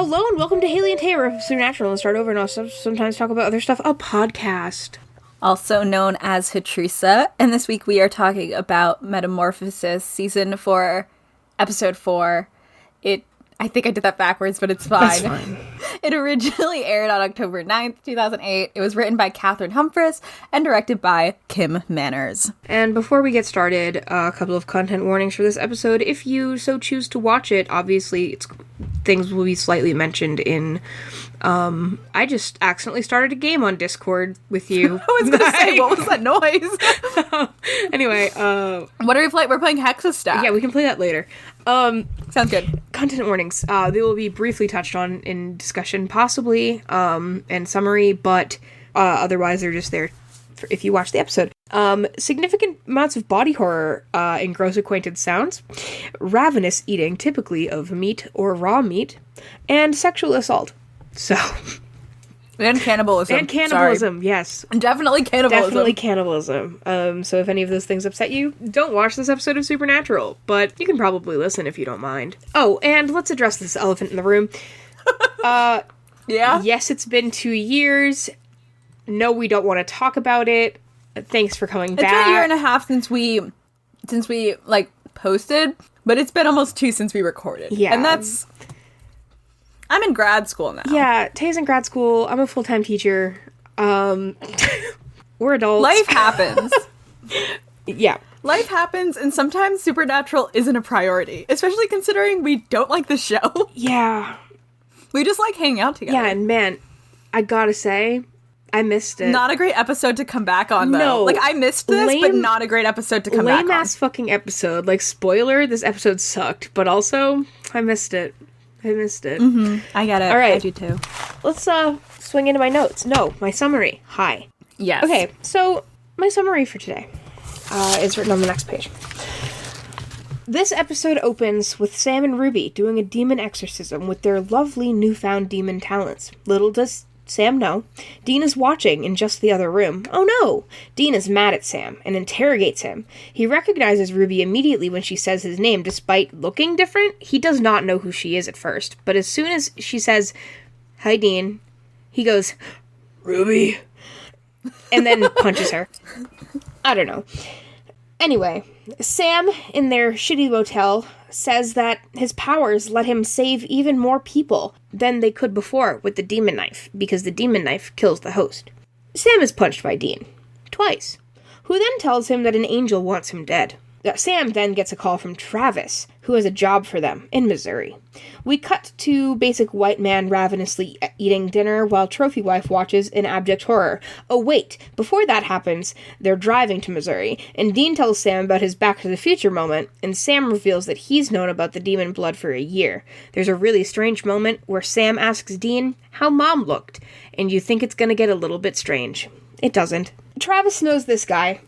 Hello and welcome to Haley and Taylor of Supernatural. Let's start over and I'll sometimes talk about other stuff. A podcast. Also known as HATRUSA. And this week we are talking about Metamorphosis, Season 4, Episode 4. I think I did that backwards, but it's fine. That's fine. It originally aired on October 9th, 2008. It was written by Catherine Humphris and directed by Kim Manners. And before we get started, a couple of content warnings for this episode. If you so choose to watch it, obviously things will be slightly mentioned in... I just accidentally started a game on Discord with you. I was going to say, what was that noise? Anyway, what are we playing? We're playing Hexastat. Yeah, we can play that later. Sounds good. Content warnings. They will be briefly touched on in discussion, possibly, and summary, but otherwise they're just there if you watch the episode. Significant amounts of body horror in gross acquainted sounds, ravenous eating, typically of meat or raw meat, and sexual assault. So... And cannibalism. And cannibalism, sorry. Yes. Definitely cannibalism. Definitely cannibalism. So if any of those things upset you, don't watch this episode of Supernatural, but you can probably listen if you don't mind. Oh, and let's address this elephant in the room. Yeah? Yes, it's been 2 years. No, we don't want to talk about it. Thanks for coming back. It's been a year and a half since we posted, but it's been almost 2 since we recorded. Yeah. And that's... I'm in grad school now. Yeah, Tay's in grad school. I'm a full-time teacher. We're adults. Life happens. Yeah. Life happens, and sometimes Supernatural isn't a priority, especially considering we don't like the show. Yeah. We just like hanging out together. Yeah, and man, I gotta say, I missed it. Not a great episode to come back on, though. No. Like, I missed this, but not a great episode to come back on. Lame-ass fucking episode. Like, spoiler, this episode sucked, but also, I missed it. Mm-hmm. I get it. All right. I do too. Let's swing into my notes. No, my summary. Hi. Yes. Okay, so my summary for today is written on the next page. This episode opens with Sam and Ruby doing a demon exorcism with their lovely newfound demon talents. Little does Sam know, Dean is watching in just the other room. Oh no! Dean is mad at Sam and interrogates him. He recognizes Ruby immediately when she says his name. Despite looking different, he does not know who she is at first. But as soon as she says, "Hi, Dean," he goes, "Ruby," and then punches her. I don't know. Anyway, Sam, in their shitty motel, says that his powers let him save even more people than they could before with the demon knife, because the demon knife kills the host. Sam is punched by Dean. Twice. Who then tells him that an angel wants him dead. Sam then gets a call from Travis, who has a job for them in Missouri. We cut to basic white man ravenously eating dinner while trophy wife watches in abject horror. Oh wait, before that happens, they're driving to Missouri, and Dean tells Sam about his Back to the Future moment, and Sam reveals that he's known about the demon blood for a year. There's a really strange moment where Sam asks Dean how Mom looked, and you think it's gonna get a little bit strange. It doesn't. Travis knows this guy,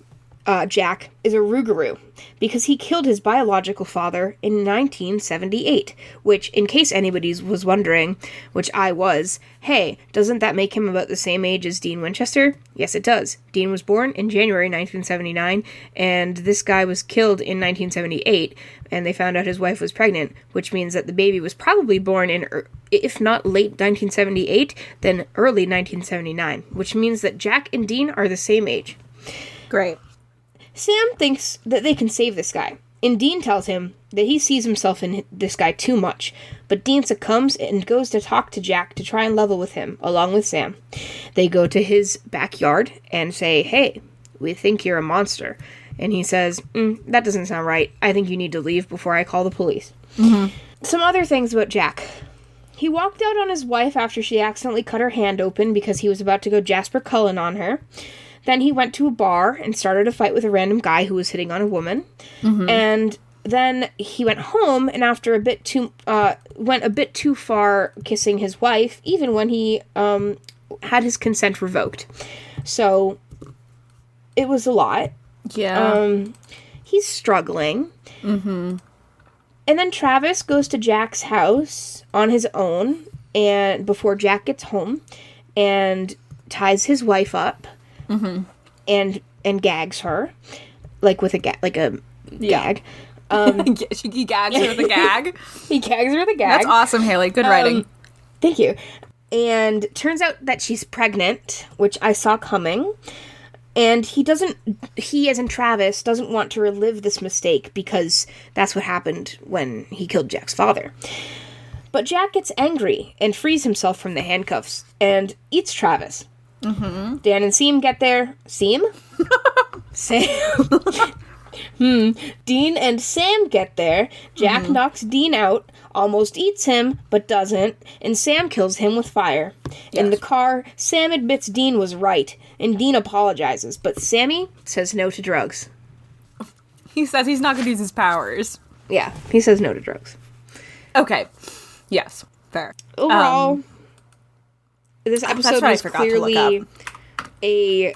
Jack, is a Rougarou, because he killed his biological father in 1978, which, in case anybody was wondering, which I was, hey, doesn't that make him about the same age as Dean Winchester? Yes, it does. Dean was born in January 1979, and this guy was killed in 1978, and they found out his wife was pregnant, which means that the baby was probably born in, if not late 1978, then early 1979, which means that Jack and Dean are the same age. Great. Sam thinks that they can save this guy, and Dean tells him that he sees himself in this guy too much, but Dean succumbs and goes to talk to Jack to try and level with him, along with Sam. They go to his backyard and say, "Hey, we think you're a monster," and he says, "That doesn't sound right. I think you need to leave before I call the police." Mm-hmm. Some other things about Jack. He walked out on his wife after she accidentally cut her hand open because he was about to go Jasper Cullen on her. Then he went to a bar and started a fight with a random guy who was hitting on a woman. Mm-hmm. And then he went home and after went a bit too far kissing his wife, even when he had his consent revoked. So it was a lot. Yeah. He's struggling. Mm-hmm. And then Travis goes to Jack's house on his own and before Jack gets home and ties his wife up. Mm-hmm. And gags her, like with a gag. He gags her with a gag. He gags her with a gag. That's awesome, Haley. Good writing. Thank you. And turns out that she's pregnant, which I saw coming. And he, as in Travis, doesn't want to relive this mistake because that's what happened when he killed Jack's father. But Jack gets angry and frees himself from the handcuffs and eats Travis. Mm-hmm. Dan and Seam get there. Seam? Sam. Dean and Sam get there. Jack knocks Dean out, almost eats him, but doesn't, and Sam kills him with fire. Yes. In the car, Sam admits Dean was right, and Dean apologizes, but Sammy says no to drugs. He says he's not going to use his powers. Yeah, he says no to drugs. Okay. Yes, fair. Overall, this episode was clearly a...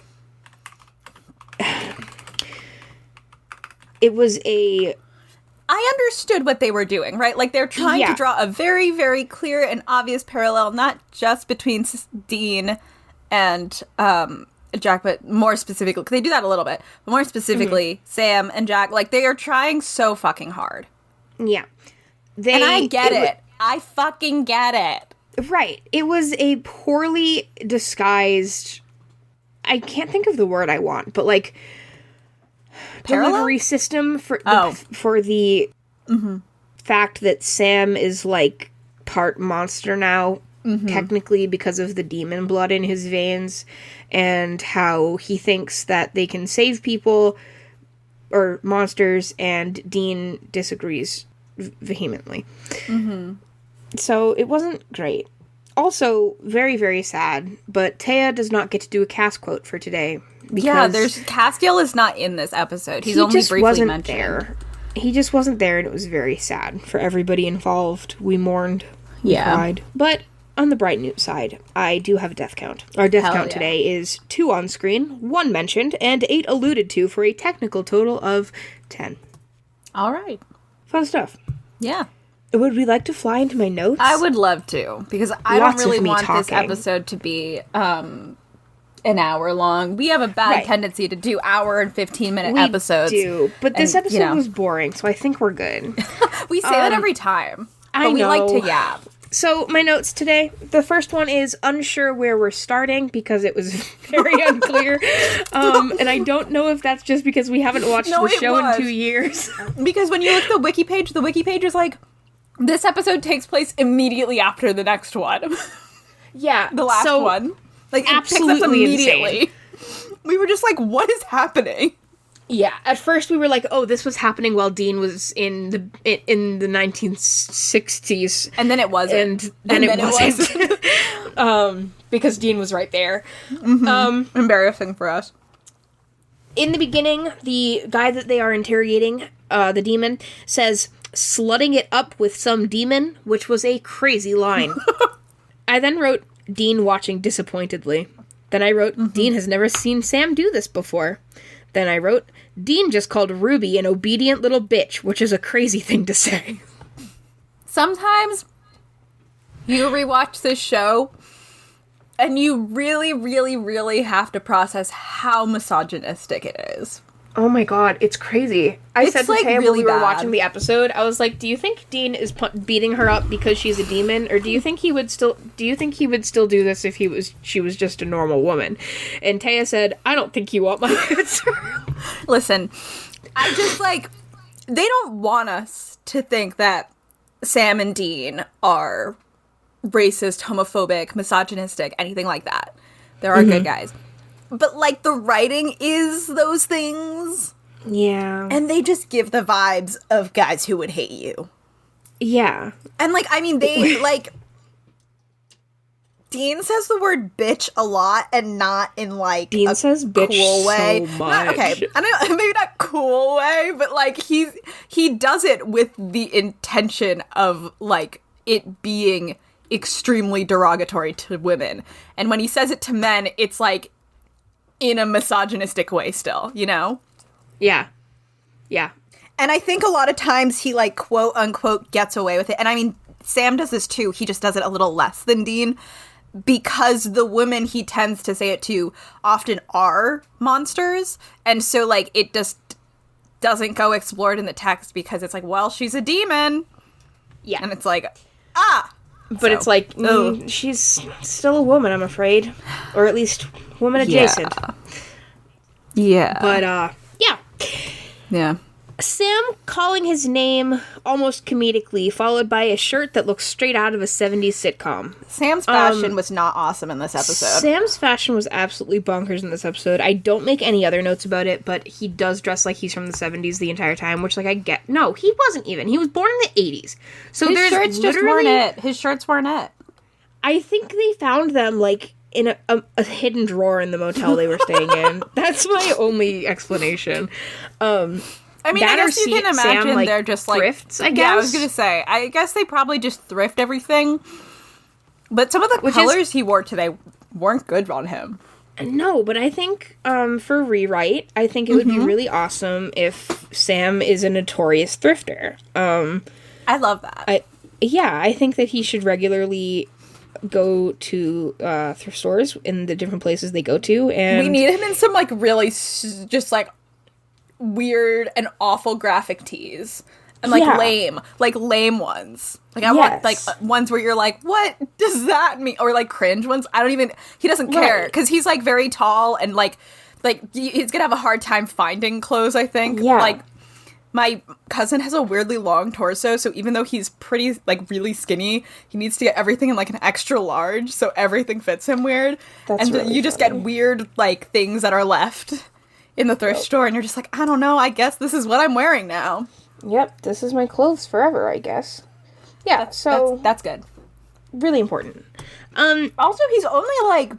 It was a... I understood what they were doing, right? Like, they're trying to draw a very, very clear and obvious parallel, not just between Dean and Jack, but more specifically, because they do that a little bit, but more specifically, Sam and Jack, like, they are trying so fucking hard. Yeah. And I get it. I fucking get it. Right. It was a poorly disguised... I can't think of the word I want, but, like... delivery system for the fact that Sam is like part monster now, technically because of the demon blood in his veins, and how he thinks that they can save people or monsters, and Dean disagrees vehemently. So it wasn't great. Also, very, very sad, but Taya does not get to do a cast quote for today. Castiel is not in this episode. He's only briefly mentioned. There. He just wasn't there, and it was very sad for everybody involved. We mourned. We cried. But on the bright news side, I do have a death count. Our death count today is 2 on screen, 1 mentioned, and 8 alluded to for a technical total of 10. All right. Fun stuff. Yeah. Would we like to fly into my notes? I would love to, because I don't really want this episode to be an hour long. We have a bad tendency to do hour and 15-minute episodes. We do, but this episode was boring, so I think we're good. We say that every time, but we like to yap. So, my notes today, the first one is unsure where we're starting, because it was very unclear. And I don't know if that's just because we haven't watched the show in 2 years. Because when you look at the wiki page is like, this episode takes place immediately after the next one. Yeah. The last one. Like, it picks up immediately. Insane. We were just like, what is happening? Yeah. At first we were like, oh, this was happening while Dean was in the 1960s. And then it wasn't. And then it wasn't. Because Dean was right there. Embarrassing for us. In the beginning, the guy that they are interrogating, the demon, says, "Slutting it up with some demon," which was a crazy line. I then wrote, Dean watching disappointedly. Then I wrote, Dean has never seen Sam do this before. Then I wrote, Dean just called Ruby an obedient little bitch, which is a crazy thing to say. Sometimes you rewatch this show and you really, really, really have to process how misogynistic it is. Oh my god, it's crazy. I said to Taya really when we were watching the episode, I was like, do you think Dean is beating her up because she's a demon, or do you think he would still do this if she was just a normal woman? And Taya said, I don't think you want my answer. Listen, I just they don't want us to think that Sam and Dean are racist, homophobic, misogynistic, anything like that. There are good guys. But, the writing is those things. Yeah. And they just give the vibes of guys who would hate you. Yeah. And, they, Dean says the word bitch a lot, and not in, Dean says bitch cool way. So much. I don't, maybe not cool way, but, he does it with the intention of, it being extremely derogatory to women. And when he says it to men, it's, in a misogynistic way still, you know? Yeah. Yeah. And I think a lot of times he, quote unquote, gets away with it. And I mean, Sam does this too. He just does it a little less than Dean, because the women he tends to say it to often are monsters. And so, it just doesn't go explored in the text because it's well, she's a demon. Yeah. And it's But it's like, she's still a woman, I'm afraid. Or at least woman adjacent. Yeah. But, yeah. Yeah. Sam calling his name almost comedically, followed by a shirt that looks straight out of a 70s sitcom. Sam's fashion was not awesome in this episode. Sam's fashion was absolutely bonkers in this episode. I don't make any other notes about it, but he does dress like he's from the 70s the entire time, which, like, I get. No, he wasn't even. He was born in the 80s. So his shirts just weren't it. His shirts weren't it. I think they found them, like, in a hidden drawer in the motel they were staying in. That's my only explanation. I mean, I guess you can imagine Sam, like, they're just, like... thrifts, I guess? Yeah, I was gonna say. I guess they probably just thrift everything. But some of the colors he wore today weren't good on him. No, but I think, for rewrite, I think it would be really awesome if Sam is a notorious thrifter. I love that. I think that he should regularly go to thrift stores in the different places they go to, and... We need him in some, like, really just, like... weird and awful graphic tees and like lame ones. Like I want like ones where you're like, what does that mean? Or like cringe ones. He doesn't care because he's like very tall and like he's gonna have a hard time finding clothes, I think. Like my cousin has a weirdly long torso, so even though he's pretty like really skinny, he needs to get everything in like an extra large so everything fits him weird. That's and really you just get weird like things that are left in the thrift store, and you're just like, I don't know, I guess this is what I'm wearing now. Yep, this is my clothes forever, I guess. Yeah, so... That's good. Really important. Also, he's only, like,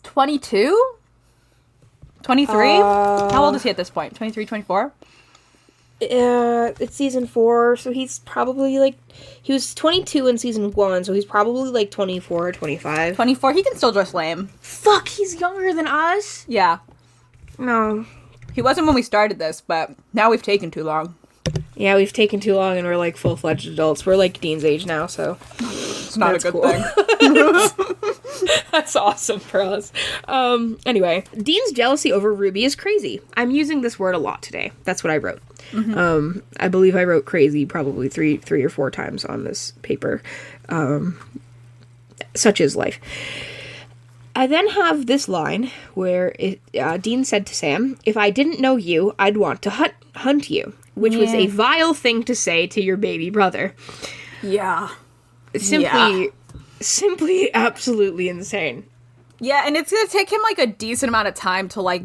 22? 23? How old is he at this point? 23, 24? It's season 4, so he's probably, like... He was 22 in season 1, so he's probably, like, 24 or 25. 24? He can still dress lame. Fuck, he's younger than us? Yeah. No. He wasn't when we started this, but now we've taken too long. Yeah, we've taken too long and we're like full-fledged adults. We're like Dean's age now, so... It's not a good thing. That's awesome for us. Anyway, Dean's jealousy over Ruby is crazy. I'm using this word a lot today. That's what I wrote. I believe I wrote crazy probably three or four times on this paper. Such is life. I then have this line where Dean said to Sam, "If I didn't know you, I'd want to hunt you," which was a vile thing to say to your baby brother. Yeah. Simply absolutely insane. Yeah, and it's gonna take him, like, a decent amount of time to, like,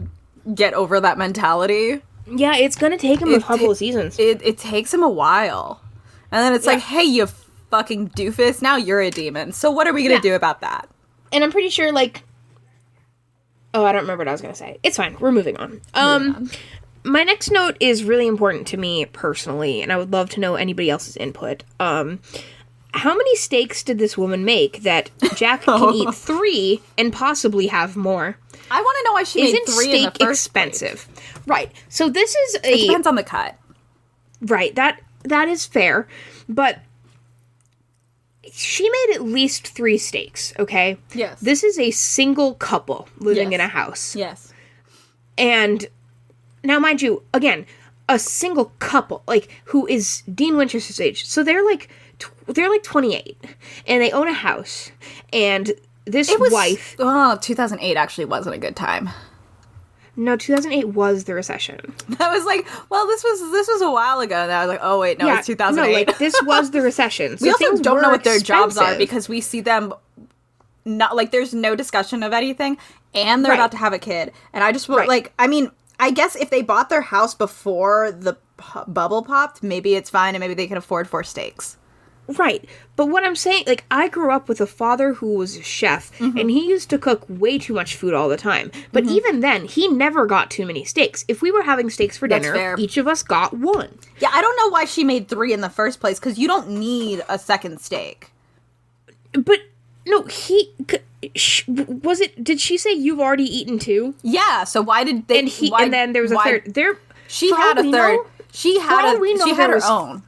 get over that mentality. Yeah, it's gonna take him a couple of seasons. It takes him a while. And then it's like, hey, you fucking doofus, now you're a demon. So what are we gonna do about that? And I'm pretty sure, like... Oh, I don't remember what I was gonna say. It's fine. We're moving on. My next note is really important to me personally, and I would love to know anybody else's input. How many steaks did this woman make that Jack can eat 3 and possibly have more? I want to know why she made 3 in the first expensive? Place. Right. So this is It depends on the cut. Right. That is fair. But she made at least 3 steaks, okay? Yes. This is a single couple living in a house. Yes. And now, mind you, again, a single couple, like, who is Dean Winchester's age. So they're like 28, and they own a house, and this wife... Oh, 2008 actually wasn't a good time. No, 2008 was the recession. I was like, well, this was a while ago, and I was like, oh, wait, no, it's 2008. No, like, this was the recession. So we also don't know what their jobs are, expensive. because we see them not, like, there's no discussion of anything, and they're about to have a kid. And I just, like, I mean, I guess if they bought their house before the bubble popped, maybe it's fine, and maybe they can afford 4 steaks. Right. But what I'm saying, like, I grew up with a father who was a chef, and he used to cook way too much food all the time. But even then, he never got too many steaks. If we were having steaks for dinner, each of us got 1. Yeah, I don't know why she made 3 in the first place, because you don't need a second steak. But, no, did she say you've already eaten 2? Yeah, so why did they... And then there was a third. She had a third. She had her own.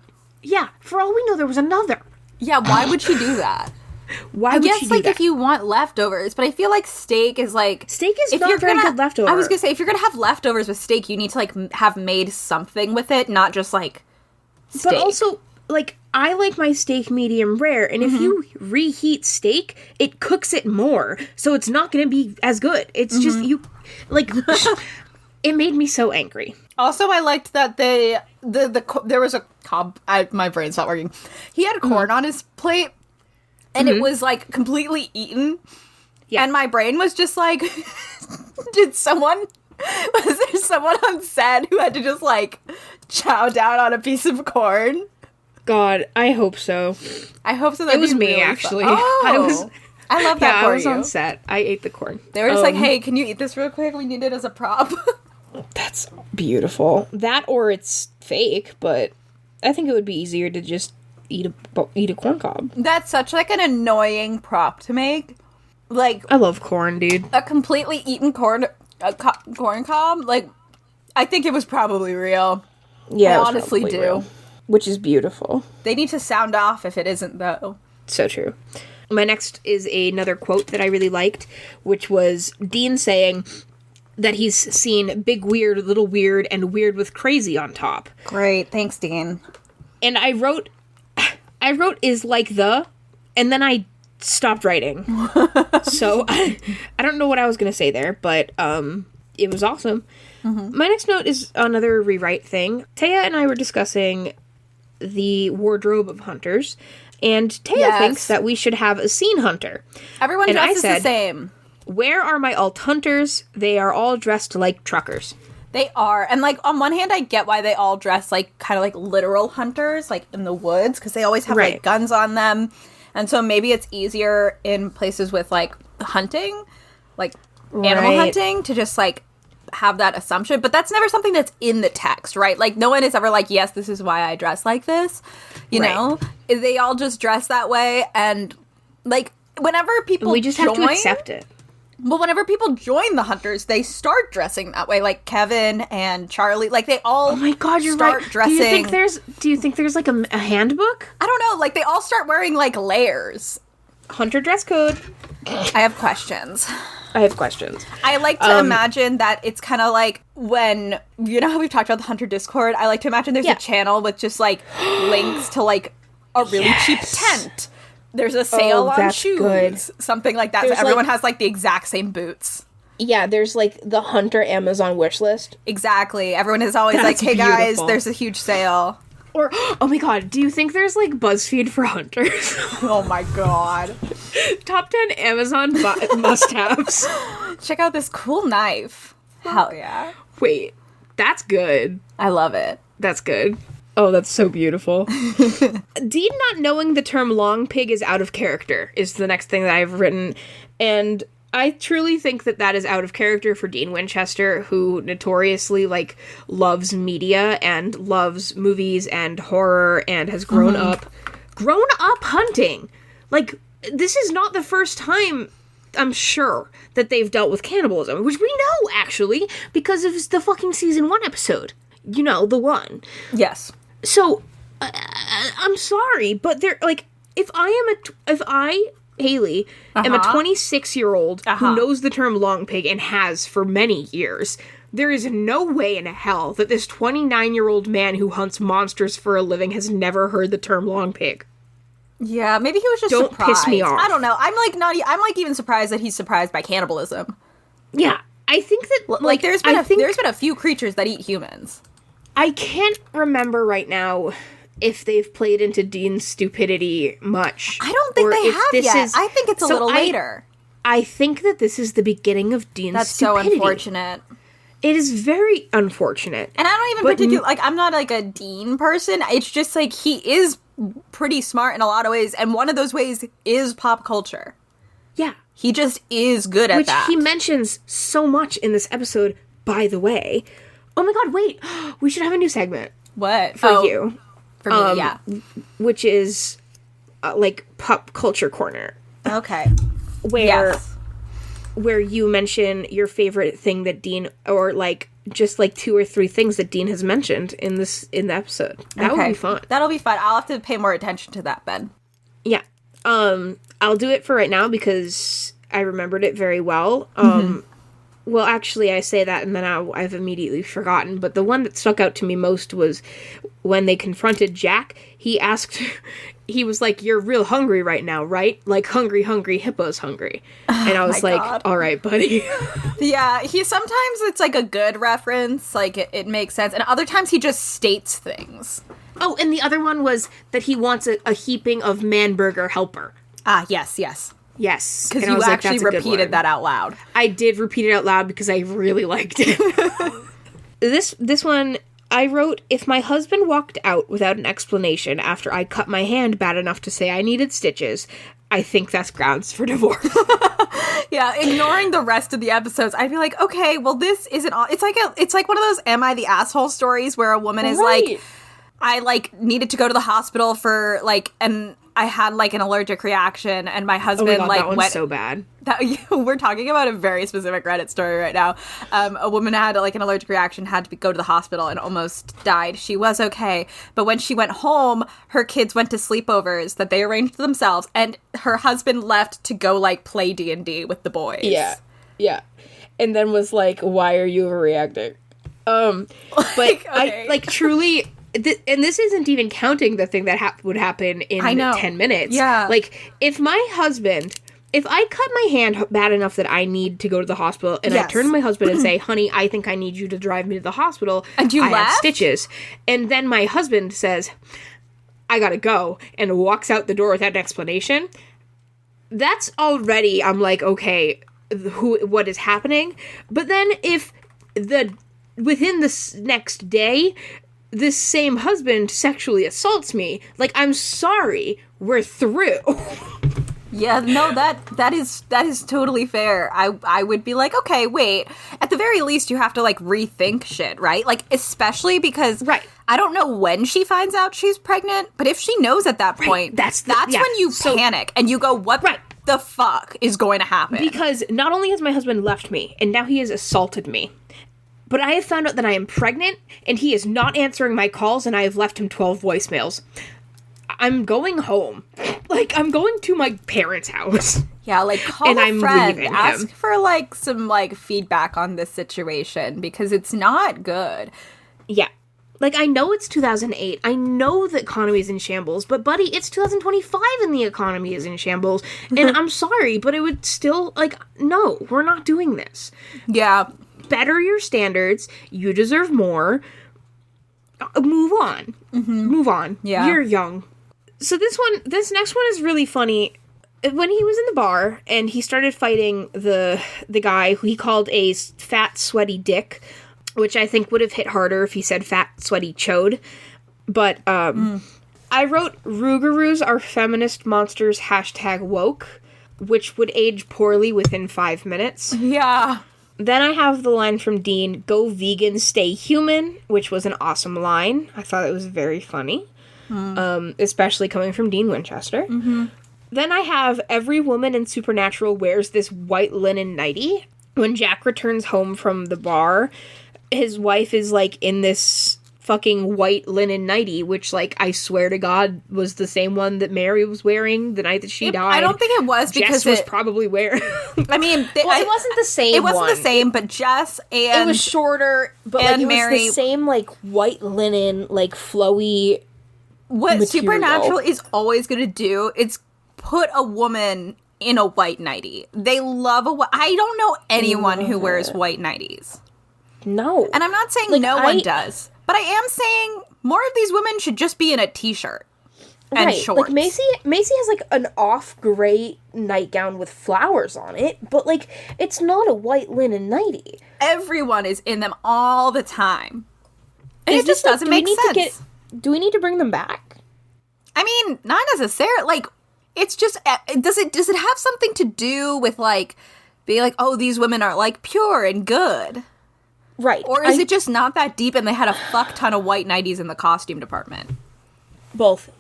Yeah, for all we know, there was another. Yeah, why would she do that? Why would she do that? I guess, like, if you want leftovers, but I feel like steak is, like... Steak is not very good leftover. I was gonna say, if you're gonna have leftovers with steak, you need to, like, have made something with it, not just, like, steak. But also, like, I like my steak medium rare, and if you reheat steak, it cooks it more, so it's not going to be as good. It's just, you, like, it made me so angry. Also, I liked that there was a cob, my brain's not working. He had corn on his plate, and it was, like, completely eaten. Yeah. And my brain was just like, was there someone on set who had to just, like, chow down on a piece of corn? God, I hope so. I hope so. It was me, actually. Oh, I love that for you. I was on set. I ate the corn. They were just like, hey, can you eat this real quick? We need it as a prop. That's beautiful. That or it's fake, but I think it would be easier to just eat a corn cob. That's such, like, an annoying prop to make. Like, I love corn, dude. A completely eaten corn cob. Like, I think it was probably real. Yeah, I honestly do. Real, which is beautiful. They need to sound off if it isn't, though. So true. My next is another quote that I really liked, which was Dean saying that he's seen big weird, little weird, and weird with crazy on top. Great. Thanks, Dean. And I wrote is like the, and then I stopped writing. So I don't know what I was going to say there, but it was awesome. My next note is another rewrite thing. Taya and I were discussing the wardrobe of hunters, and Taya thinks that we should have a scene hunter. Everyone dresses the same. Where are my alt hunters? They are all dressed like truckers. They are. And, like, on one hand, I get why they all dress like kind of like literal hunters, like in the woods, because they always have like guns on them. And so maybe it's easier in places with, like, hunting, like animal hunting, to just, like, have that assumption. But that's never something that's in the text, right? Like, no one is ever like, yes, this is why I dress like this. You know? They all just dress that way. And, like, whenever people we just have to accept it. Well, whenever people join the hunters, they start dressing that way. Like Kevin and Charlie, like they all. Oh my God, you're start right. Dressing. Do you think there's like a handbook? I don't know. Like they all start wearing like layers. Hunter dress code. I have questions. I like to imagine that it's kind of like when, you know how we've talked about the Hunter Discord? I like to imagine there's a channel with just like links to like a really cheap tent. There's a sale on shoes. Good. Something like that. There's so everyone has like the exact same boots. Yeah, there's like the Hunter Amazon wish list. Exactly. Everyone is always like, hey guys, there's a huge sale. Or, oh my God, do you think there's like BuzzFeed for hunters? Oh my God. Top 10 Amazon must-haves. Check out this cool knife. Hell yeah. Wait, that's good. I love it. That's good. Oh, that's so beautiful. Dean not knowing the term long pig is out of character is the next thing that I've written. And I truly think that that is out of character for Dean Winchester, who notoriously, like, loves media and loves movies and horror and has grown up hunting. Like, this is not the first time, I'm sure, that they've dealt with cannibalism, which we know, actually, because of the fucking season 1 episode. You know, the one. Yes. So, I'm sorry, but they're, like, if I, Haley, am a 26-year-old who knows the term long pig and has for many years, there is no way in hell that this 29-year-old man who hunts monsters for a living has never heard the term long pig. Yeah, maybe he was just surprised. Don't piss me off. I don't know. I'm even surprised that he's surprised by cannibalism. Yeah, I think that, like there's been a few creatures that eat humans. I can't remember right now if they've played into Dean's stupidity much. I don't think they have yet. I think it's a little later. I think that this is the beginning of Dean's stupidity. That's so unfortunate. It is very unfortunate. And I don't even particularly, like, I'm not, like, a Dean person. It's just, like, he is pretty smart in a lot of ways, and one of those ways is pop culture. Yeah. He just is good at that. Which he mentions so much in this episode, by the way. Oh my God, wait. We should have a new segment. What? For you. For me, yeah. Which is, like, Pop Culture Corner. Okay. Where you mention your favorite thing that Dean, or, like, just, like, 2 or 3 things that Dean has mentioned in the episode. That would be fun. That'll be fun. I'll have to pay more attention to that, Ben. Yeah. I'll do it for right now because I remembered it very well. Well, actually, I say that, and then I've immediately forgotten. But the one that stuck out to me most was when they confronted Jack. He asked, he was like, "You're real hungry right now, right? Like, hungry, hippo's hungry." And I was like, God. "All right, buddy." Yeah, sometimes it's like a good reference, like it makes sense, and other times he just states things. Oh, and the other one was that he wants a heaping of man burger helper. Ah, yes. Yes. Because you actually repeated that out loud. I did repeat it out loud because I really liked it. This one, I wrote, "If my husband walked out without an explanation after I cut my hand bad enough to say I needed stitches, I think that's grounds for divorce." Yeah, ignoring the rest of the episodes, I'd be like, okay, well, this isn't all. It's like one of those "Am I the asshole" stories where a woman is like, I like needed to go to the hospital for like I had like an allergic reaction, and my husband that one's went so bad. We're talking about a very specific Reddit story right now. A woman had like an allergic reaction, had to go to the hospital, and almost died. She was okay, but when she went home, her kids went to sleepovers that they arranged thumselves, and her husband left to go like play D&D with the boys. Yeah, and then was like, "Why are you overreacting?" But okay. I like truly. And this isn't even counting the thing that would happen in 10 minutes. Yeah. Like, if I cut my hand bad enough that I need to go to the hospital, and I turn to my husband and say, "Honey, I think I need you to drive me to the hospital. And you I left? have stitches." And then my husband says, "I gotta go," and walks out the door without an explanation. That's already, I'm like, okay, what is happening? But then if within the next day, this same husband sexually assaults me, like, I'm sorry, we're through. Yeah, no, that is totally fair. I would be like, okay, wait. At the very least, you have to like rethink shit, right? Like, especially because I don't know when she finds out she's pregnant, but if she knows at that point, that's when you panic and you go, what the fuck is going to happen? Because not only has my husband left me, and now he has assaulted me, but I have found out that I am pregnant, and he is not answering my calls, and I have left him 12 voicemails. I'm going home. Like, I'm going to my parents' house. Yeah, like, call a friend. Ask for, like, some, like, feedback on this situation, because it's not good. Yeah. Like, I know it's 2008. I know the economy is in shambles, but, buddy, it's 2025 and the economy is in shambles. And I'm sorry, but it would still, like, no, we're not doing this. Yeah. Better your standards. You deserve more. Move on. Mm-hmm. Move on. Yeah. You're young. So this next one is really funny. When he was in the bar and he started fighting the guy who he called a fat, sweaty dick, which I think would have hit harder if he said fat, sweaty chode. But I wrote, "Rougarous are feminist monsters, #woke," which would age poorly within 5 minutes. Yeah. Then I have the line from Dean, "Go vegan, stay human," which was an awesome line. I thought it was very funny, especially coming from Dean Winchester. Mm-hmm. Then I have, "Every woman in Supernatural wears this white linen nightie." When Jack returns home from the bar, his wife is, like, in this fucking white linen nightie, which, like, I swear to God was the same one that Mary was wearing the night that she died. I don't think it was, because Jess was probably wearing. I mean, it wasn't the same. It wasn't the same, but Jess and it was shorter, but like, it Mary, was the same, like, white linen, like, flowy. What material. Supernatural is always going to do is put a woman in a white nightie. They love I don't know anyone who wears white nighties. No, and I'm not saying like, one does. But I am saying more of these women should just be in a t-shirt and shorts. Like, Macy has, like, an off-gray nightgown with flowers on it, but, like, it's not a white linen nightie. Everyone is in them all the time. And it just doesn't make sense. Do we need to bring them back? I mean, not necessarily. Like, it's just, does it have something to do with, like, being like, oh, these women are, like, pure and good? Right. Or is it just not that deep and they had a fuck ton of white nighties in the costume department? Both.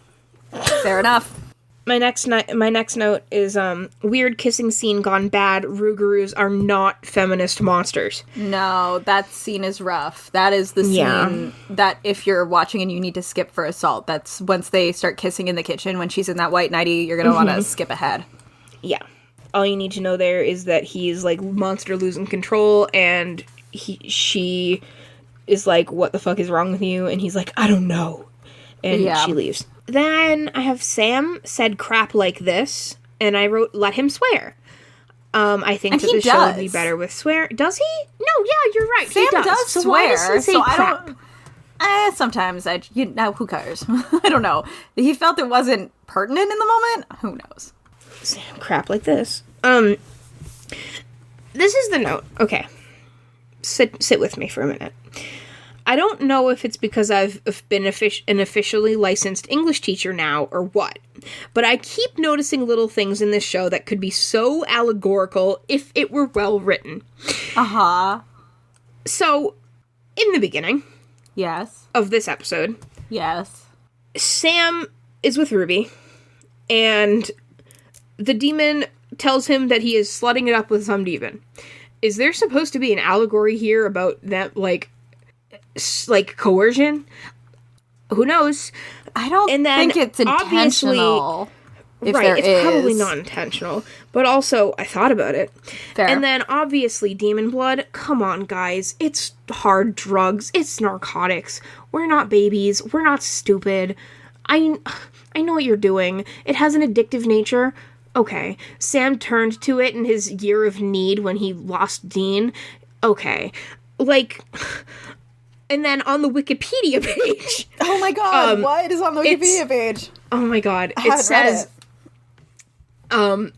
Fair enough. My next note is, "Weird kissing scene gone bad. Rougarous are not feminist monsters." No, that scene is rough. That is the scene that if you're watching and you need to skip for assault, that's once they start kissing in the kitchen when she's in that white nightie, you're going to want to skip ahead. Yeah. all you need to know there is that he's, like, monster losing control, and she is like, what the fuck is wrong with you? And he's like, I don't know. And she leaves. Then I have Sam said crap like this, and I wrote, let him swear. I think that the show would be better with swear. Does he? No, yeah, you're right. Sam he does swear. Why does he say crap? Sometimes who cares? I don't know. He felt it wasn't pertinent in the moment. Who knows? Sam crap like this. This is the note. Okay. Sit with me for a minute. I don't know if it's because I've been an officially licensed English teacher now or what, but I keep noticing little things in this show that could be so allegorical if it were well written. Uh-huh. So, in the beginning... Yes. Of this episode. Yes. Sam is with Ruby, and the demon tells him that he is slutting it up with some demon. Is there supposed to be an allegory here about that, like coercion? Who knows? I don't think it's intentional. It's probably not intentional. But also, I thought about it. Fair. And then, obviously, demon blood. Come on, guys. It's hard drugs. It's narcotics. We're not babies. We're not stupid. I know what you're doing. It has an addictive nature. Okay. Sam turned to it in his year of need when he lost Dean. Okay. Like... And then on the Wikipedia page... Oh my god, what is on the Wikipedia page? Oh my god. It says...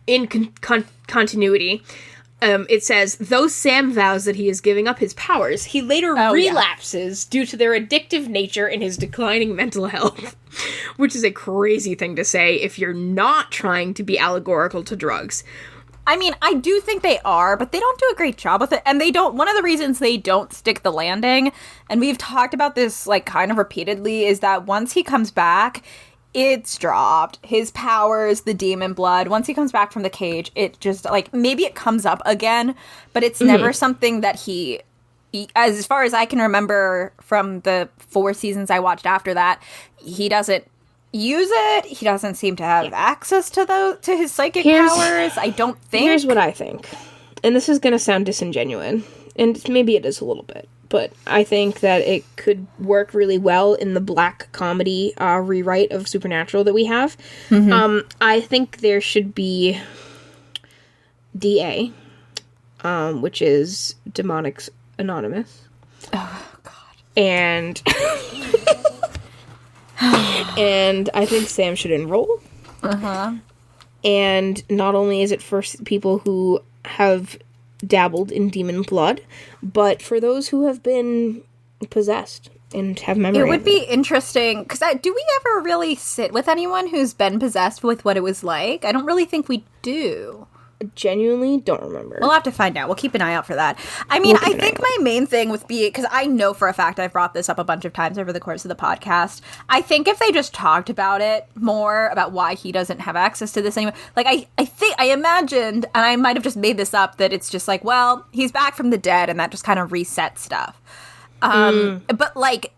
in continuity, it says, though Sam vows that he is giving up his powers, he later relapses due to their addictive nature and his declining mental health. Which is a crazy thing to say if you're not trying to be allegorical to drugs. I mean, I do think they are, but they don't do a great job with it. And they don't, one of the reasons they don't stick the landing, and we've talked about this, like, kind of repeatedly, is that once he comes back, it's dropped. His powers, the demon blood, once he comes back from the cage, it just, like, maybe it comes up again, but it's never something that he, as far as I can remember from the 4 seasons I watched after that, he doesn't use it. He doesn't seem to have access to his psychic powers. I don't think. Here's what I think. And this is going to sound disingenuous, and maybe it is a little bit. But I think that it could work really well in the black comedy rewrite of Supernatural that we have. Mm-hmm. I think there should be DA, which is Demonics Anonymous. Oh, God. And... and I think Sam should enroll. Uh-huh. And not only is it for people who have... dabbled in demon blood, but for those who have been possessed and have memory. It would be interesting, because do we ever really sit with anyone who's been possessed with what it was like? I don't really think we do. I genuinely don't remember. We'll have to find out. We'll keep an eye out for that. I mean, I think my main thing with because I know for a fact I've brought this up a bunch of times over the course of the podcast. I think if they just talked about it more, about why he doesn't have access to this anymore, like I imagined, and I might have just made this up, that it's just like, well, he's back from the dead, and that just kind of resets stuff. But like,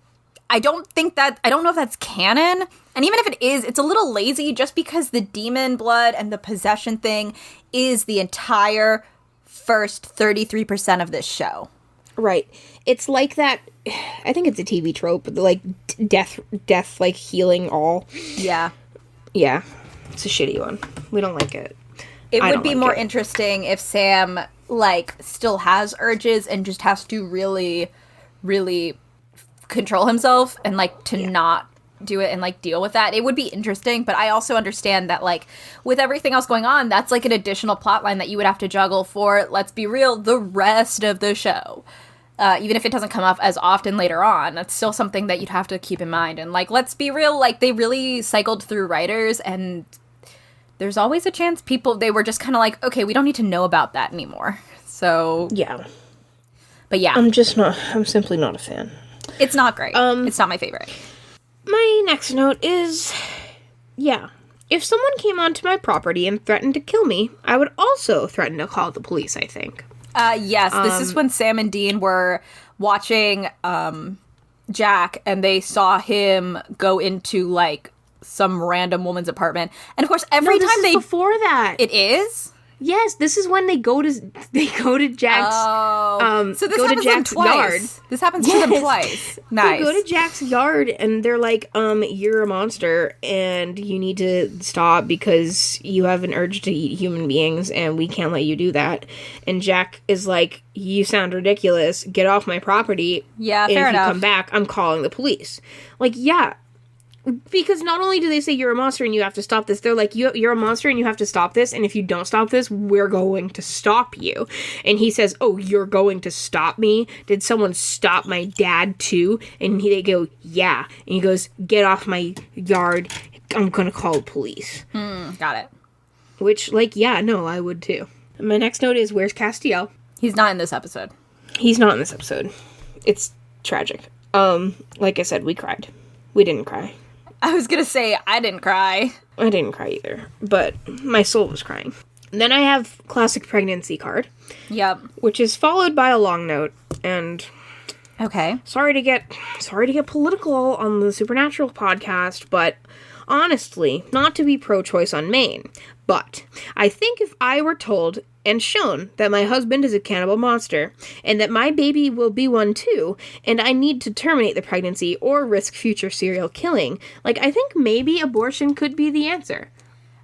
I don't know if that's canon. And even if it is, it's a little lazy just because the demon blood and the possession thing is the entire first 33% of this show. Right. It's like that, I think it's a TV trope, like death, like healing all. Yeah. Yeah. It's a shitty one. We don't like it. It would be more interesting if Sam, like, still has urges and just has to really, really control himself and, like, to not do it and, like, deal with that. It would be interesting, but I also understand that, like, with everything else going on, that's, like, an additional plot line that you would have to juggle for, let's be real, the rest of the show. Even if it doesn't come up as often later on, that's still something that you'd have to keep in mind. And, like, let's be real, like, they really cycled through writers, and there's always a chance they were just kind of like, okay, we don't need to know about that anymore. So... yeah. But yeah. I'm simply not a fan. It's not great. It's not my favorite. My next note is, yeah, if someone came onto my property and threatened to kill me, I would also threaten to call the police, I think. Yes, this is when Sam and Dean were watching Jack, and they saw him go into, like, some random woman's apartment. And, of course, every time before that. It is? Yes, this is when they go to Jack's. So this go to happens to them Jack's twice. yard. This happens to them twice. Nice. They go to Jack's yard and they're like, you're a monster and you need to stop because you have an urge to eat human beings and we can't let you do that. And Jack is like, you sound ridiculous. Get off my property. Yeah, and fair enough. if you come back, I'm calling the police. Like, yeah. Because not only do they say you're a monster and you have to stop this, they're like, you're a monster and you have to stop this, and if you don't stop this, we're going to stop you. And he says, oh, you're going to stop me? Did someone stop my dad too? And they go, yeah. And he goes, get off my yard. I'm gonna call the police. Got it. Which, like, yeah, no, I would too. And my next note is, where's Castiel? He's not in this episode. He's not in this episode. It's tragic. Like I said, we cried. We didn't cry. I was gonna say, I didn't cry. I didn't cry either, but my soul was crying. And then I have classic pregnancy card. Yep. Which is followed by a long note, and Okay. sorry to get political on the Supernatural podcast, but honestly, not to be pro-choice on Maine, but I think if I were told and shown that my husband is a cannibal monster, and that my baby will be one too, and I need to terminate the pregnancy or risk future serial killing, like, I think maybe abortion could be the answer.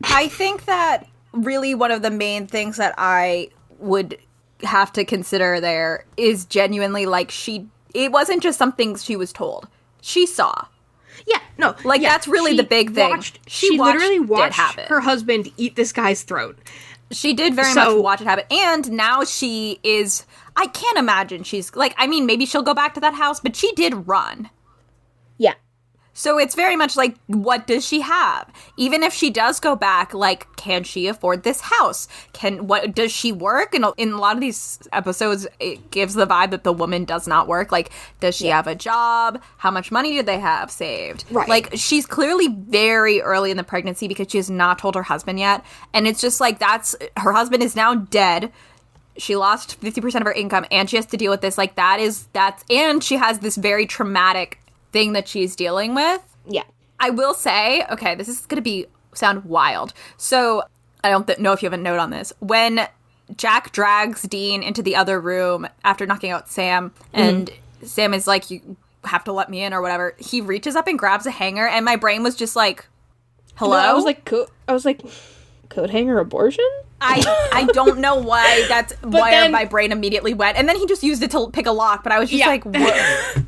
I think that really one of the main things that I would have to consider there is genuinely, like, it wasn't just something she was told. She saw. Yeah, no. Like, yeah, that's really the big thing. She literally watched it happen. her husband eat this guy's throat. She did very much watch it happen. And now she is... I can't imagine she's... Like, I mean, maybe she'll go back to that house, but she did run. Yeah. So it's very much like, what does she have? Even if she does go back, like, can she afford this house? Does she work? And in a lot of these episodes, it gives the vibe that the woman does not work. Like, does she have a job? How much money did they have saved? Right. Like, she's clearly very early in the pregnancy because she has not told her husband yet. And it's just like, her husband is now dead. She lost 50% of her income and she has to deal with this. Like, and she has this very traumatic thing that she's dealing with. Yeah. I will say, okay, this is going to sound wild. So I don't know if you have a note on this. When Jack drags Dean into the other room after knocking out Sam, and Sam is like, you have to let me in or whatever, he reaches up and grabs a hanger, and my brain was just like, hello? No, I was like, coat hanger abortion? I don't know why my brain immediately went. And then he just used it to pick a lock, but I was just like, what?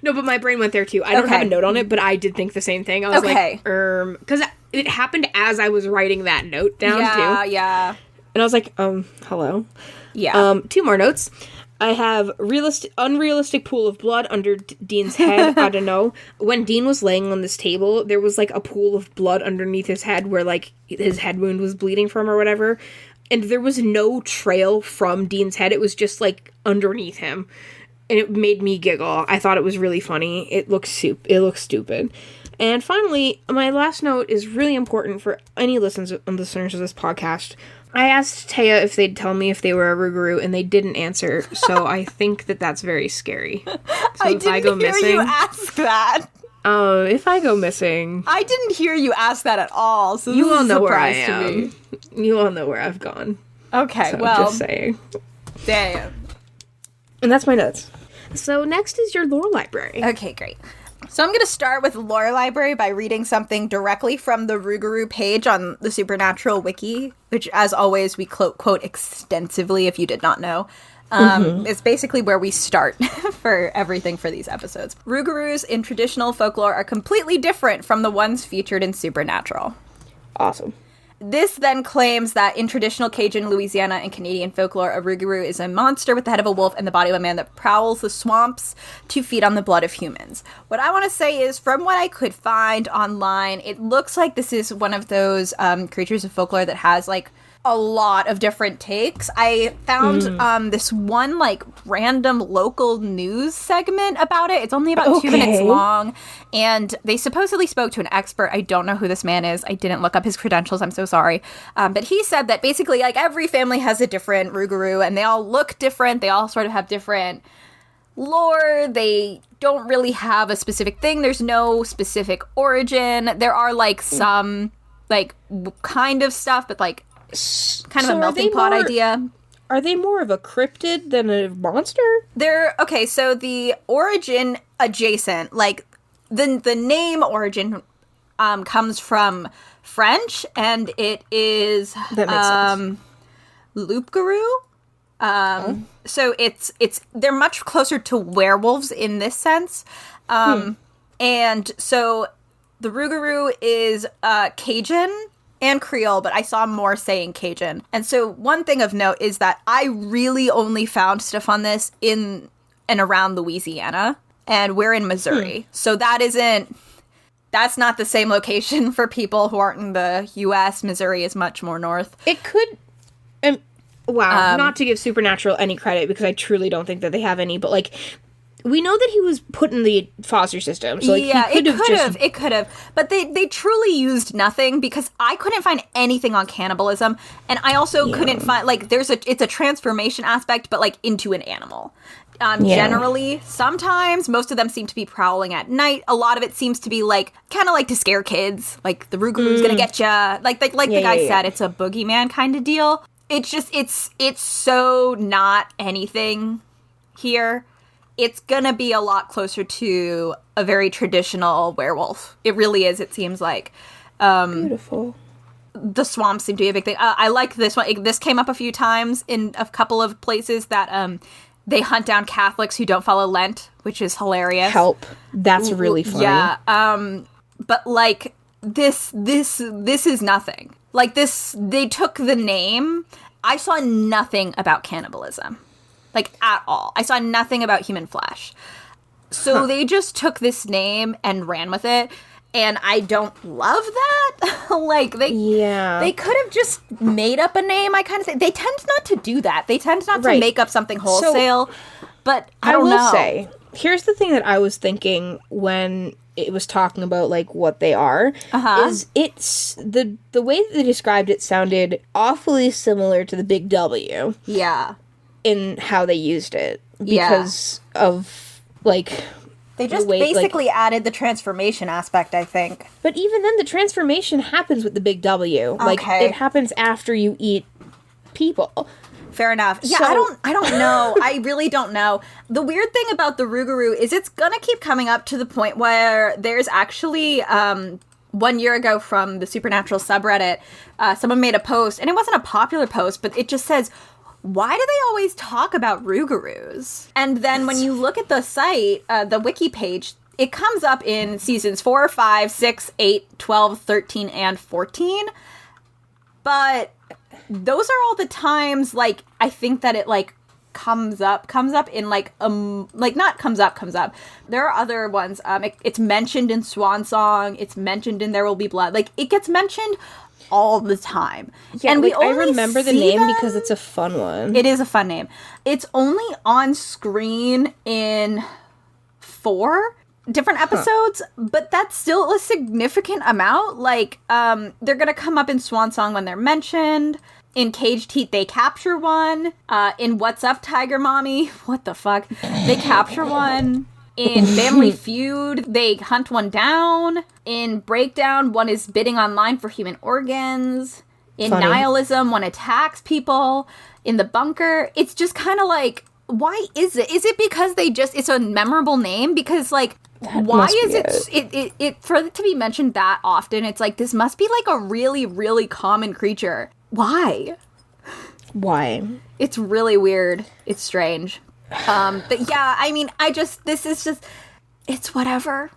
No, but my brain went there too. I don't have a note on it, but I did think the same thing. I was like, because it happened as I was writing that note down too. Yeah. And I was like, hello. Yeah. 2 more notes. I have unrealistic pool of blood under Dean's head. I don't know. When Dean was laying on this table, there was like a pool of blood underneath his head where like his head wound was bleeding from or whatever. And there was no trail from Dean's head. It was just like underneath him. And it made me giggle. I thought it was really funny. It looks stupid. And finally, my last note is really important for any listeners of this podcast. I asked Taya if they'd tell me if they were a Rougarou, and they didn't answer. So I think that's very scary. So I didn't hear you ask that. If I go missing, I didn't hear you ask that at all. So you all know where I am. To me. You all know where I've gone. Okay, so well, just saying. Damn. And that's my notes. So next is your lore library. Okay, great. So I'm going to start with lore library by reading something directly from the Rougarou page on the Supernatural Wiki, which, as always, we quote extensively if you did not know. It's basically where we start for everything for these episodes. Rougarous in traditional folklore are completely different from the ones featured in Supernatural. Awesome. This then claims that in traditional Cajun, Louisiana, and Canadian folklore, a Rougarou is a monster with the head of a wolf and the body of a man that prowls the swamps to feed on the blood of humans. What I want to say is, from what I could find online, it looks like this is one of those creatures of folklore that has, like, a lot of different takes. I found this one, like, random local news segment about it. It's only about 2 minutes long, and they supposedly spoke to an expert. I don't know who this man is. I didn't look up his credentials. I'm so sorry. But he said that basically, like, every family has a different Rougarou, and they all look different. They all sort of have different lore. They don't really have a specific thing. There's no specific origin. There are, like, some, like, kind of stuff, but, like, kind of a melting pot idea. Are they more of a cryptid than a monster? Okay, so the origin adjacent, like the name origin comes from French, and it is that makes sense. loup-garou. So they're much closer to werewolves in this sense. And so the rougarou is Cajun and Creole, but I saw more saying Cajun. And so one thing of note is that I really only found stuff on this in and around Louisiana, and we're in Missouri. So that's not the same location for people who aren't in the U.S. Missouri is much more north. It could... not to give Supernatural any credit, because I truly don't think that they have any, but, like, we know that he was put in the foster system, so, like, yeah, he it could have. But they truly used nothing, because I couldn't find anything on cannibalism, and I also couldn't find, like, it's a transformation aspect, but, like, into an animal. Generally, sometimes, most of them seem to be prowling at night. A lot of it seems to be, like, kind of like to scare kids. Like, the rougarou's gonna get ya. Like the guy said, it's a boogeyman kind of deal. It's just, it's so not anything here. It's gonna be a lot closer to a very traditional werewolf. It really is, it seems like. Beautiful. The swamps seem to be a big thing. I like this one. This came up a few times in a couple of places that they hunt down Catholics who don't follow Lent, which is hilarious. Help. That's really funny. Yeah. But, like, this is nothing. Like, they took the name. I saw nothing about cannibalism. Like, at all. I saw nothing about human flesh. So they just took this name and ran with it. And I don't love that. Like, they could have just made up a name, I kind of think. They tend not to do that. They tend not to make up something wholesale. But I don't know. I will say, here's the thing that I was thinking when it was talking about, like, what they are, is it's, the way that they described it sounded awfully similar to the Big W. Yeah. In how they used it. Because of, like... They just basically added the transformation aspect, I think. But even then, the transformation happens with the Big W. Okay. Like, it happens after you eat people. Fair enough. Yeah, I don't know. I really don't know. The weird thing about the rougarou is it's gonna keep coming up to the point where there's actually, 1 year ago from the Supernatural subreddit, someone made a post, and it wasn't a popular post, but it just says, why do they always talk about rougarous? And then when you look at the site, the wiki page, it comes up in seasons 4, 5, 6, 8, 12, 13, and 14. But those are all the times, like, I think that it, like, comes up in, like, not comes up. There are other ones. It's mentioned in Swan Song. It's mentioned in There Will Be Blood. Like, it gets mentioned all the time. Yeah, and we I remember the name because it's a fun one. It is a fun name. It's only on screen in 4 different episodes, but that's still a significant amount. Like, they're gonna come up in Swan Song when they're mentioned. In Caged Heat, they capture one. In What's Up, Tiger Mommy? What the fuck? They capture one. In Family Feud, they hunt one down. In Breakdown, one is bidding online for human organs. In Nihilism, one attacks people. In The Bunker, it's just kind of like, why is it? Is it because it's a memorable name? Because, like, why is it for it to be mentioned that often? It's like, this must be, like, a really, really common creature. Why? It's really weird. It's strange. But yeah, I mean, it's whatever.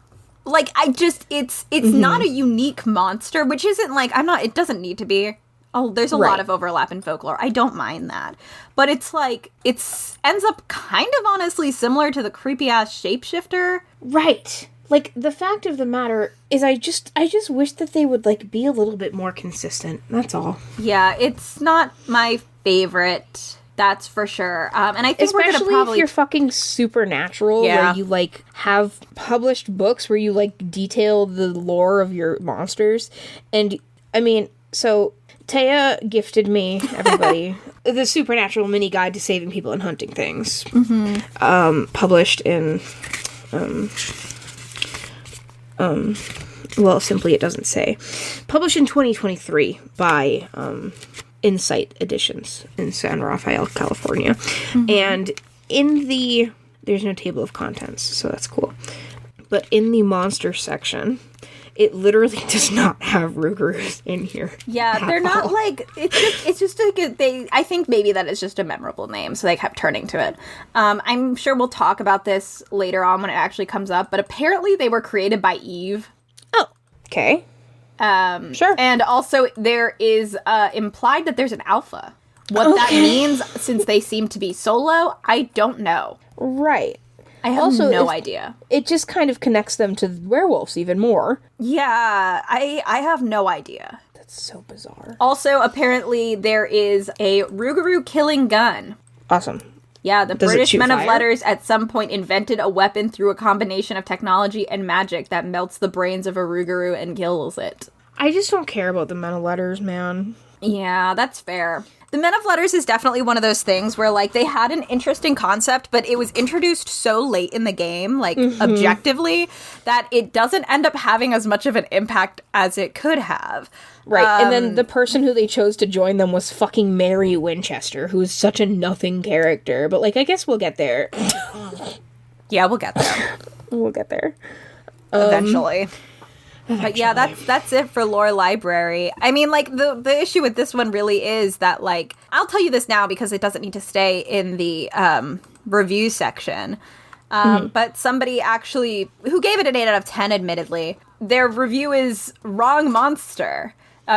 Like, it's not a unique monster, which isn't like, it doesn't need to be. Oh, there's a lot of overlap in folklore. I don't mind that. But it's like, ends up kind of honestly similar to the creepy ass shapeshifter. Right. Like, the fact of the matter is I just wish that they would, like, be a little bit more consistent. That's all. Yeah, it's not my favorite. That's for sure. And I think especially we're gonna probably... if you're fucking Supernatural, where you, like, have published books where you, like, detail the lore of your monsters. And, I mean, so Taya gifted me, everybody, the Supernatural mini guide to saving people and hunting things. Published in, well, simply it doesn't say. Published in 2023 by, Insight editions in San Rafael, California. And there's no table of contents, so that's cool. But in the monster section, it literally does not have Rougarous in here. Yeah, they're not all. like, it's just a good, I think maybe that is just a memorable name, so they kept turning to it. I'm sure we'll talk about this later on when it actually comes up, but apparently they were created by Eve. Oh, okay. Sure. And also there is implied that there's an alpha. What that means, since they seem to be solo, I don't know. Right. I have no idea. It just kind of connects them to werewolves even more. Yeah, I have no idea. That's so bizarre. Also, apparently, there is a Rougarou killing gun. Awesome. Yeah, the Does it British shoot men of fire? letters at some point invented a weapon through a combination of technology and magic that melts the brains of a Rougarou and kills it. I just don't care about the men of letters, man. Yeah, that's fair. The Men of Letters is definitely one of those things where, like, they had an interesting concept, but it was introduced so late in the game, like, objectively, that it doesn't end up having as much of an impact as it could have. Right, and then the person who they chose to join them was fucking Mary Winchester, who is such a nothing character. But, like, I guess we'll get there. Yeah, we'll get there. We'll get there. Eventually. But yeah, that's it for Lore Library. I mean, like, the issue with this one really is that, like, I'll tell you this now because it doesn't need to stay in the review section. But somebody actually, who gave it an 8 out of 10, admittedly, their review is Wrong Monster.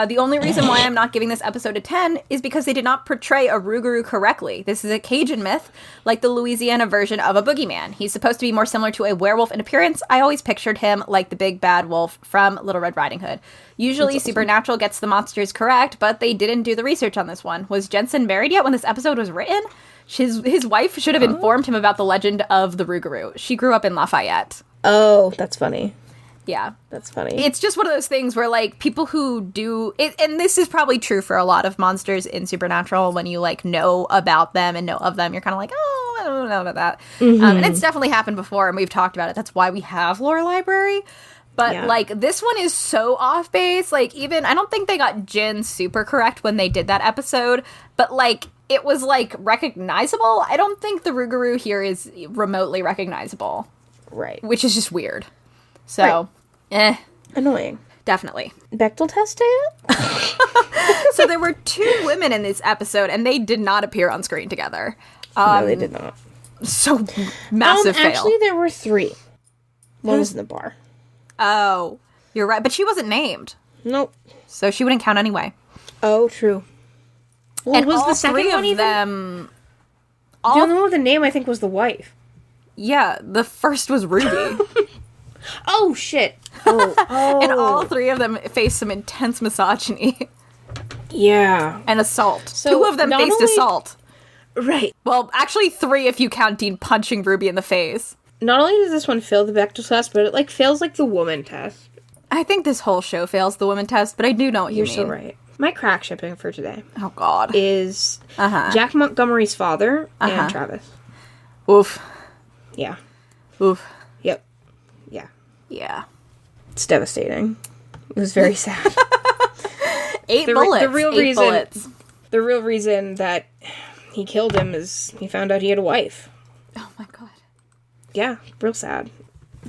The only reason why I'm not giving this episode a 10 is because they did not portray a Rougarou correctly. This is a Cajun myth, like the Louisiana version of a boogeyman. He's supposed to be more similar to a werewolf in appearance. I always pictured him like the big bad wolf from Little Red Riding Hood. Usually Supernatural gets the monsters correct, but they didn't do the research on this one. Was Jensen married yet when this episode was written? His wife should have informed him about the legend of the Rougarou. She grew up in Lafayette. Oh, that's funny. Yeah. That's funny. It's just one of those things where, like, people who do it, and this is probably true for a lot of monsters in Supernatural, when you, like, know about them and know of them, you're kind of like, oh, I don't know about that. And it's definitely happened before, and we've talked about it. That's why we have Lore Library. But, like, this one is so off base. Like, even, I don't think they got Jin super correct when they did that episode, but, like, it was, like, recognizable. I don't think the Rougarou here is remotely recognizable. Right. Which is just weird. So, Annoying. Definitely. Bechdel test it? So there were 2 women in this episode, and they did not appear on screen together. No, they did not. So, massive fail. Actually, there were 3. One was in the bar. Oh, you're right. But she wasn't named. Nope. So she wouldn't count anyway. Oh, true. Well, And was all the second 3 one of even? them... The only one with the name, I think, was the wife. Yeah, the first was Ruby. Oh, shit. Oh. And all 3 of them faced some intense misogyny Yeah. and assault. So 2 of them not faced only- assault. Right. Well, actually 3 if you count Dean punching Ruby in the face. Not only does this one fail the Bechdel test, but it, like, fails, like, the woman test. I think this whole show fails the women test, but I do know what You're you mean. so right. My crack shipping for today Oh, God. is Jack Montgomery's father and Travis. Oof. Yeah. Oof. Yep. Yeah. Yeah. It's devastating. It was very sad. 8 The bullets. real 8 reason- bullets. The real reason that he killed him is he found out he had a wife. Oh, my God. Yeah, real sad.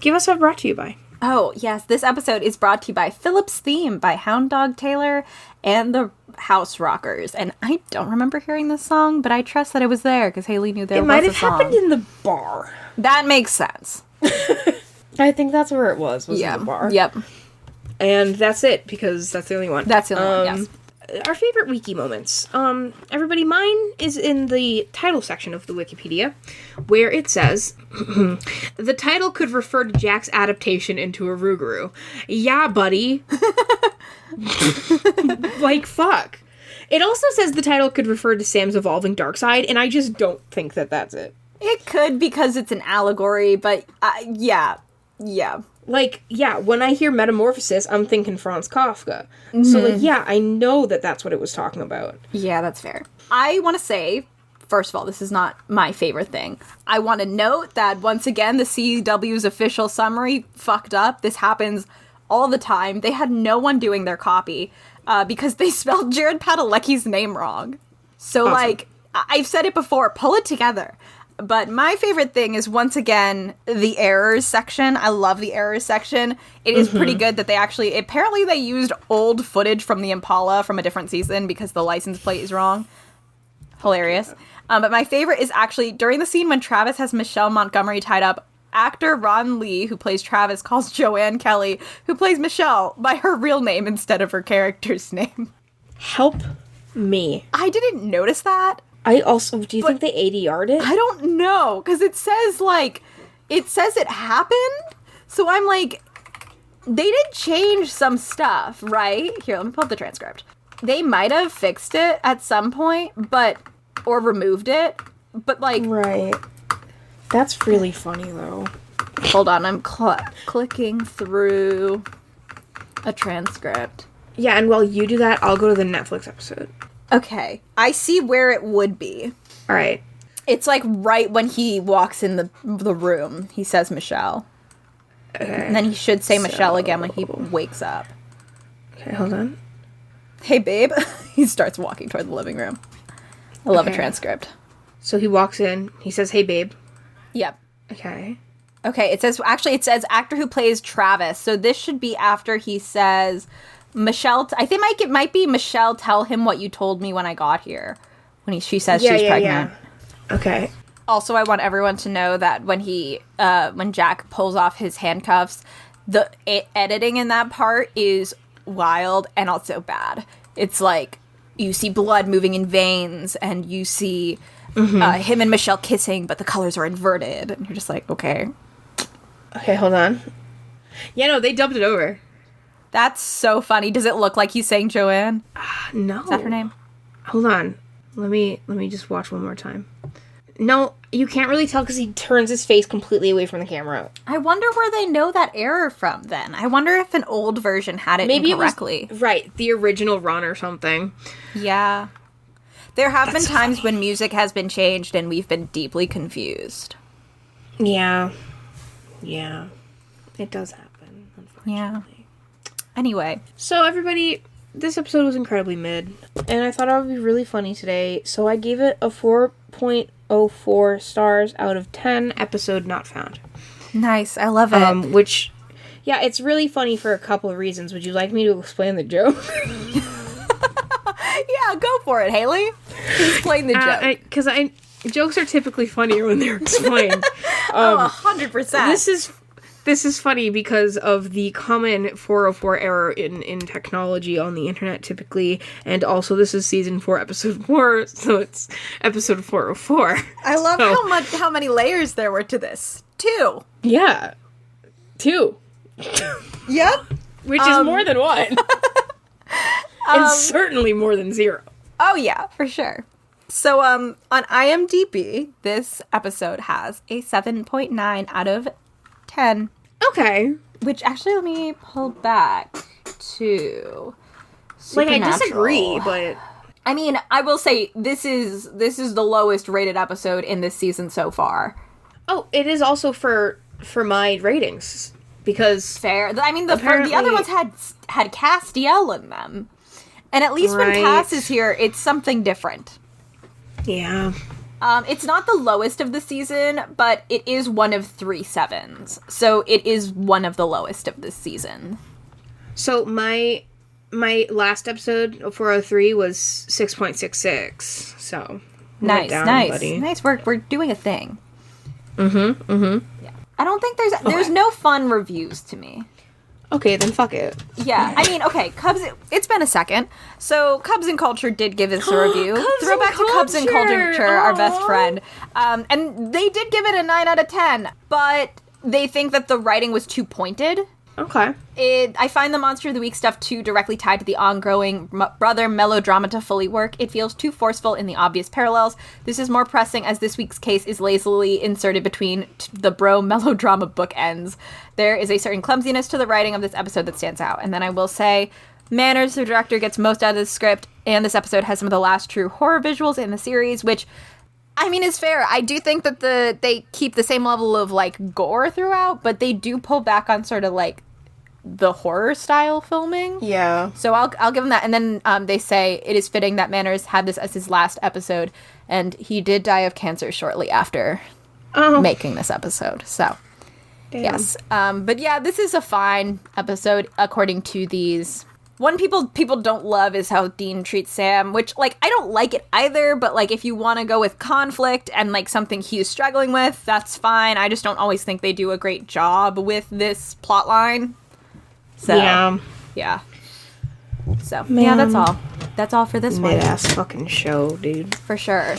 Give us a brought to you by. Oh, yes. This episode is brought to you by Philip's Theme by Hound Dog Taylor and the House Rockers. And I don't remember hearing this song, but I trust that it was there because Haley knew there It was might a have song. happened in the bar. That makes sense. I think that's where it was in the bar. Yep. And that's it, because that's the only one. That's the only one, yes. Our favorite wiki moments. Everybody, mine is in the title section of the Wikipedia, where it says, the title could refer to Jack's adaptation into a Rougarou. Yeah, buddy. Like, fuck. It also says the title could refer to Sam's evolving dark side, and I just don't think that that's it. It could because it's an allegory, but yeah. Like, yeah, when I hear Metamorphosis, I'm thinking Franz Kafka. So, like, yeah, I know that that's what it was talking about. Yeah, that's fair. I want to say, first of all, this is not my favorite thing. I want to note that, once again, the CW's official summary fucked up. This happens all the time. They had no one doing their copy. because they spelled Jared Padalecki's name wrong. So, Awesome. like, I've said it before, pull it together. But my favorite thing is, once again, the errors section. I love the errors section. It is pretty good that apparently they used old footage from the Impala from a different season because the license plate is wrong. Hilarious. But my favorite is actually during the scene when Travis has Michelle Montgomery tied up, actor Ron Lee, who plays Travis, calls Joanne Kelly, who plays Michelle, by her real name instead of her character's name. Help me. I didn't notice that. Do you think they ADR'd it? I don't know, because it says it happened. So I'm like, they did change some stuff, right? Here, let me pull up the transcript. They might have fixed it at some point, or removed it, but like... Right. That's really funny, though. Hold on, I'm clicking through a transcript. Yeah, and while you do that, I'll go to the Netflix episode. Okay, I see where it would be. All right. It's like right when he walks in the room, he says Michelle. Okay. And then he should say Michelle again when he wakes up. Okay, hold on. Hey, babe. He starts walking toward the living room. I love a transcript. So he walks in, he says, "Hey, babe." Yep. Okay. Okay, it says actor who plays Travis. So this should be after he says... Michelle, I think it might be Michelle, tell him what you told me when I got here. She says she's pregnant. Yeah. Okay. Also, I want everyone to know that when Jack pulls off his handcuffs, the editing in that part is wild and also bad. It's like, you see blood moving in veins, and you see him and Michelle kissing, but the colors are inverted. And you're just like, okay. Okay, hold on. Yeah, no, they dubbed it over. That's so funny. Does it look like he's saying Joanne? No. Is that her name? Hold on. Let me just watch one more time. No, you can't really tell because he turns his face completely away from the camera. I wonder where they know that error from, then. I wonder if an old version had it incorrectly. It was, right, the original run or something. Yeah. There have been times when music has been changed and we've been deeply confused. Yeah. Yeah. It does happen, unfortunately. Yeah. Anyway. So, everybody, this episode was incredibly mid, and I thought it would be really funny today, so I gave it a 4.04 stars out of 10, episode not found. Nice, I love it. Which, yeah, it's really funny for a couple of reasons. Would you like me to explain the joke? Yeah, go for it, Haley. Explain the joke. Because jokes are typically funnier when they're explained. 100%. This is funny because of the common 404 error in technology on the internet typically, and also this is season 4, episode 4, so it's episode 404. I love how many layers there were to this. 2. Yeah. 2. Yep. Which is more than 1. And certainly more than 0. Oh yeah, for sure. So on IMDb, this episode has a 7.9 out of 10. Okay. Which actually, let me pull back to Supernatural. I disagree, but I mean, I will say this is the lowest rated episode in this season so far. Oh, it is also for my ratings because fair. I mean, the other ones had Castiel in them, and at least when Cass is here, it's something different. Yeah. It's not the lowest of the season, but it is one of 3 sevens. So it is one of the lowest of this season. So my last episode, 403, was 6.66. So nice, down, nice, buddy. Nice. We're doing a thing. Yeah. I don't think there's no fun reviews to me. Okay, then fuck it. Yeah, I mean, okay, Cubs, it's been a second. So, Cubs and Culture did give us a review. Throwback to Cubs and Culture, our best friend. And they did give it a 9 out of 10, but they think that the writing was too pointed. Okay. I find the Monster of the Week stuff too directly tied to the ongoing brother melodrama to fully work. It feels too forceful in the obvious parallels. This is more pressing as this week's case is lazily inserted between the bro melodrama bookends. There is a certain clumsiness to the writing of this episode that stands out. And then I will say, Manners, the director, gets most out of the script, and this episode has some of the last true horror visuals in the series, which, I mean, is fair. I do think that they keep the same level of, like, gore throughout, but they do pull back on sort of, like, the horror style filming. Yeah. So I'll give him that. And then they say it is fitting that Manners had this as his last episode, and he did die of cancer shortly after making this episode. So, damn. yes. But yeah, this is a fine episode according to these. One people don't love is how Dean treats Sam, which, like, I don't like it either, but, like, if you want to go with conflict and, like, something he's struggling with, that's fine. I just don't always think they do a great job with this plot line. So, yeah. So, Man. yeah, that's all. That's all for this one. Mid-ass fucking show, dude. For sure.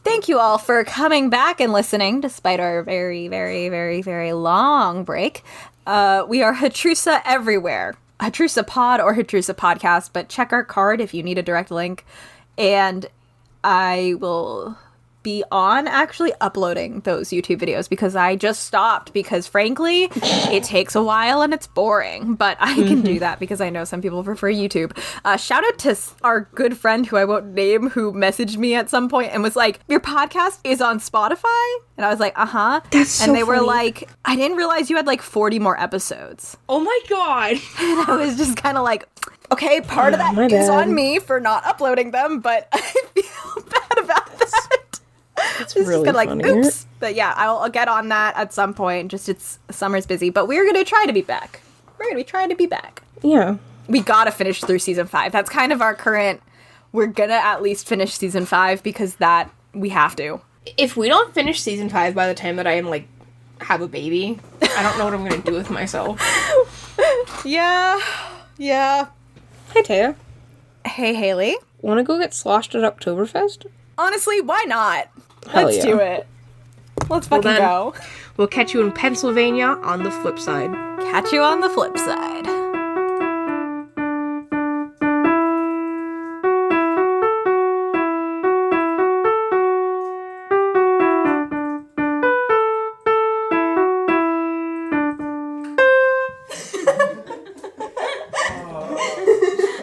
Thank you all for coming back and listening, despite our very, very, very, very long break. We are Hatrusa everywhere. Hatrusa Pod or Hatrusa Podcast, but check our card if you need a direct link. And I will be on actually uploading those YouTube videos because I just stopped because, frankly, it takes a while and it's boring. But I can do that because I know some people prefer YouTube. Shout out to our good friend who I won't name who messaged me at some point and was like, your podcast is on Spotify? And I was like, uh-huh. That's so And they were funny. like, I didn't realize you had like 40 more episodes. Oh my god. And I was just kind of like, okay, part of that my is bad. on me for not uploading them, but I feel bad about that. It's It's really just kind of funny. like, oops. But yeah, I'll get on that at some point. Just summer's busy, but we're going to try to be back. We're going to be trying to be back. Yeah. We got to finish through season 5. That's kind of our current, we're going to at least finish season 5 because that we have to. If we don't finish season 5 by the time that I am, like, have a baby, I don't know what I'm gonna do with myself. Yeah. Hi, Taya. Hey, Haley. Wanna go get sloshed at Oktoberfest? Honestly, why not? Hell Let's yeah. do it. Let's fucking then- go. We'll catch you in Pennsylvania on the flip side. Catch you on the flip side.